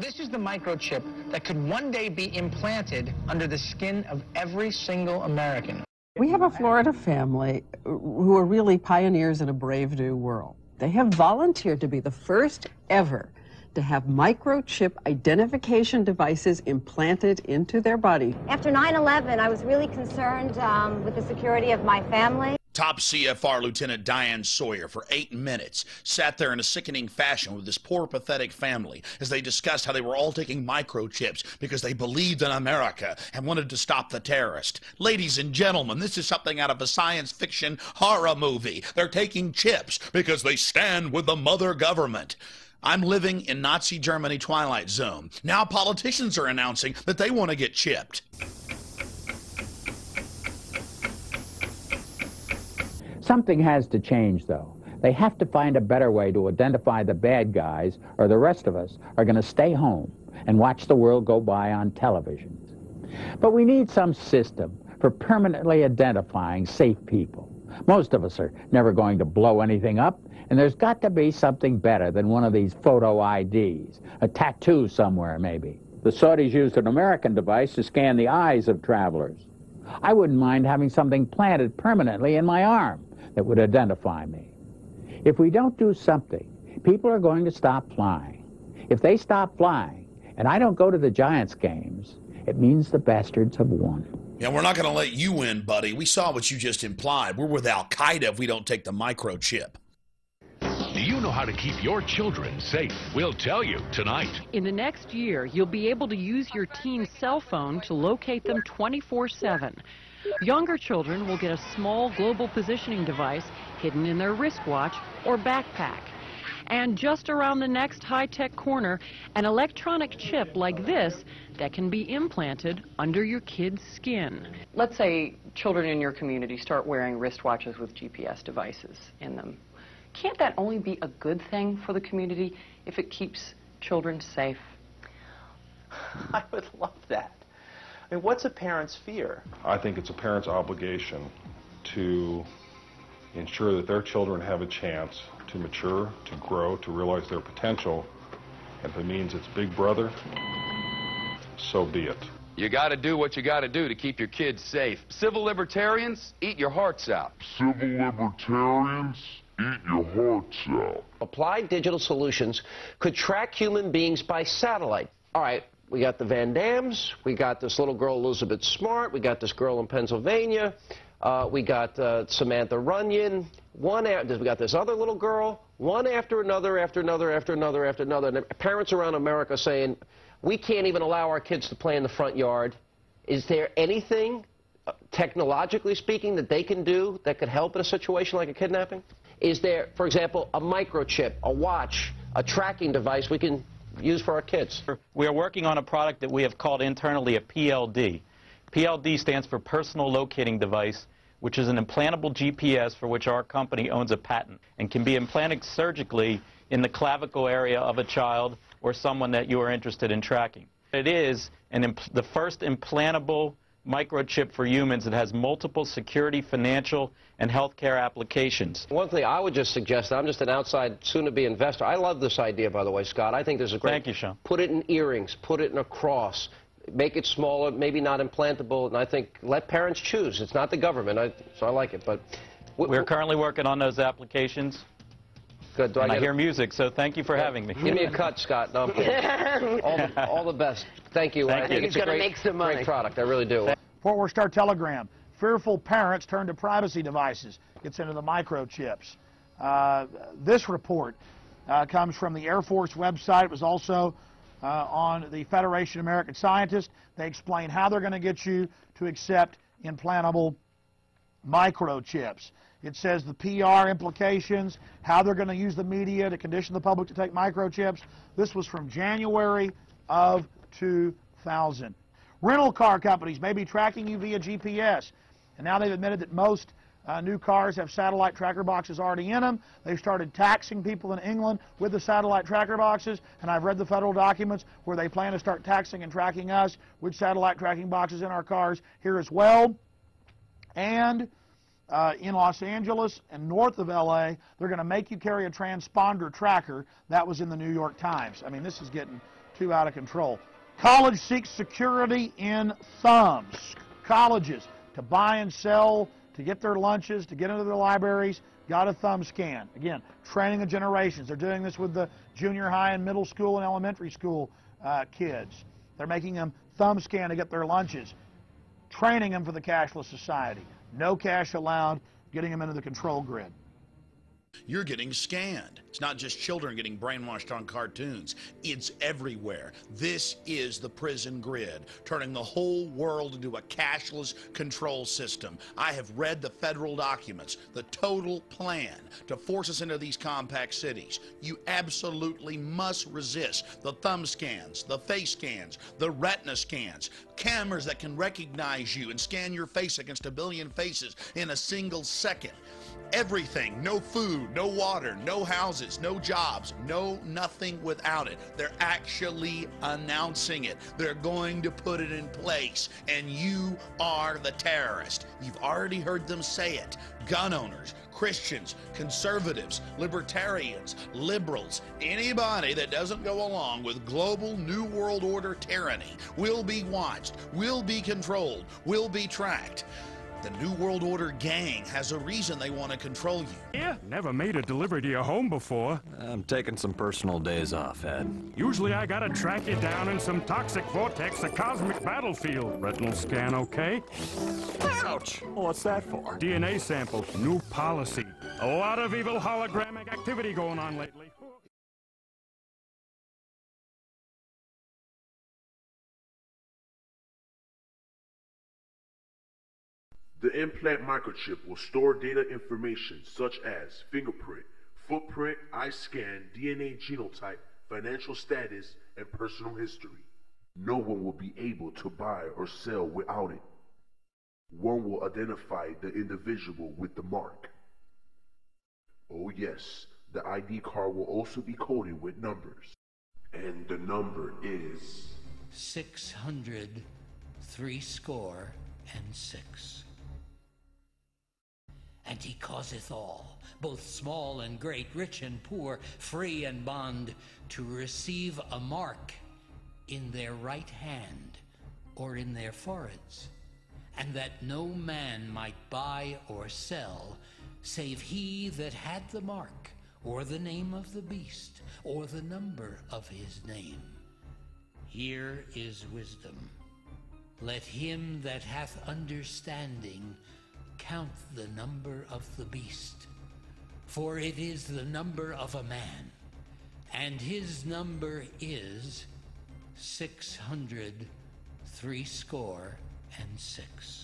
This is the microchip that could one day be implanted under the skin of every single American. We have a Florida family who are really pioneers in a brave new world. They have volunteered to be the first ever to have microchip identification devices implanted into their body. After 9/11, I was really concerned with the security of my family. Top CFR Lieutenant Diane Sawyer for 8 minutes sat there in a sickening fashion with this poor, pathetic family as they discussed how they were all taking microchips because they believed in America and wanted to stop the terrorist. Ladies and gentlemen, this is something out of a science fiction horror movie. They're taking chips because they stand with the mother government. I'm living in Nazi Germany Twilight Zone. Now politicians are announcing that they want to get chipped. Something has to change, though. They have to find a better way to identify the bad guys, or the rest of us are going to stay home and watch the world go by on television. But we need some system for permanently identifying safe people. Most of us are never going to blow anything up, and there's got to be something better than one of these photo IDs, a tattoo somewhere maybe. The Saudis used an American device to scan the eyes of travelers. I wouldn't mind having something planted permanently in my arm that would identify me. If we don't do something, people are going to stop flying. If they stop flying, and I don't go to the Giants games, it means the bastards have won. Yeah, we're not going to let you win, buddy. We saw what you just implied. We're with Al-Qaeda if we don't take the microchip. Do you know how to keep your children safe? We'll tell you tonight. In the next year, you'll be able to use your teen's cell phone to locate them 24/7. Younger children will get a small global positioning device hidden in their wristwatch or backpack. And just around the next high-tech corner, an electronic chip like this that can be implanted under your kid's skin. Let's say children in your community start wearing wristwatches with GPS devices in them. Can't that only be a good thing for the community if it keeps children safe? I would love that. I mean, what's a parent's fear? I think it's a parent's obligation to ensure that their children have a chance to mature, to grow, to realize their potential. If it means it's Big Brother, so be it. You got to do what you got to do to keep your kids safe. Civil libertarians, eat your hearts out. Civil libertarians, eat your hearts out. Applied digital solutions could track human beings by satellite. All right, we got the Van Dams, we got this little girl Elizabeth Smart, we got this girl in Pennsylvania, we got Samantha Runyon, we got this other little girl, one after another, after another, after another, after another. And parents around America saying, we can't even allow our kids to play in the front yard. Is there anything, technologically speaking, that they can do that could help in a situation like a kidnapping? Is there, for example, a microchip, a watch, a tracking device we can use for our kids? We are working on a product that we have called internally a PLD. PLD stands for Personal Locating Device, which is an implantable GPS for which our company owns a patent and can be implanted surgically in the clavicle area of a child or someone that you are interested in tracking. It is the first implantable microchip for humans that has multiple security, financial, and healthcare applications. One thing I would just suggest, I'm just an outside, soon-to-be investor. I love this idea, by the way, Scott. I think there's a great... Thank you, Sean. Put it in earrings, put it in a cross, make it smaller, maybe not implantable, and I think let parents choose. It's not the government, so I like it. But we're currently working on those applications. Good. I hear music, so thank you for having me. Give me a cut, Scott. No, I'm kidding. all the best. Thank you. Thank I think you. it's a great product. I really do. Fort Worth Star Telegram. Fearful parents turn to privacy devices. Gets into the microchips. This report comes from the Air Force website. It was also on the Federation of American Scientists. They explain how they're going to get you to accept implantable microchips. It says the PR implications, how they're going to use the media to condition the public to take microchips. This was from January of 2000. Rental car companies may be tracking you via GPS. And now they've admitted that most new cars have satellite tracker boxes already in them. They've started taxing people in England with the satellite tracker boxes. And I've read the federal documents where they plan to start taxing and tracking us with satellite tracking boxes in our cars here as well. And in Los Angeles and north of LA, they're going to make you carry a transponder tracker. That was in the New York Times. I mean, this is getting too out of control. College seeks security in thumbs. Colleges, to buy and sell, to get their lunches, to get into their libraries, got a thumb scan. Again, training the generations. They're doing this with the junior high and middle school and elementary school kids. They're making them thumb scan to get their lunches, training them for the cashless society. No cash allowed, getting them into the control grid. You're getting scanned. It's not just children getting brainwashed on cartoons. It's everywhere. This is the prison grid, turning the whole world into a cashless control system. I have read the federal documents, the total plan to force us into these compact cities. You absolutely must resist the thumb scans, the face scans, the retina scans, cameras that can recognize you and scan your face against 1 billion faces in a single second. Everything, no food, no water, no houses, no jobs, no nothing without it. They're actually announcing it. They're going to put it in place, and you are the terrorist. You've already heard them say it. Gun owners, Christians, conservatives, libertarians, liberals, anybody that doesn't go along with global New World Order tyranny will be watched, will be controlled, will be tracked. The New World Order gang has a reason they want to control you. Yeah, never made a delivery to your home before. I'm taking some personal days off, Ed. Usually I gotta track you down in some toxic vortex, a cosmic battlefield. Retinal scan, okay? Ouch! What's that for? DNA sample, new policy. A lot of evil hologramic activity going on lately. The implant microchip will store data information such as fingerprint, footprint, eye scan, DNA genotype, financial status, and personal history. No one will be able to buy or sell without it. One will identify the individual with the mark. Oh yes, the ID card will also be coded with numbers. And the number is 600 threescore and 6. And he causeth all, both small and great, rich and poor, free and bond, to receive a mark in their right hand or in their foreheads, and that no man might buy or sell, save he that had the mark, or the name of the beast, or the number of his name. Here is wisdom. Let him that hath understanding count the number of the beast, for it is the number of a man, and his number is 600 threescore and 6.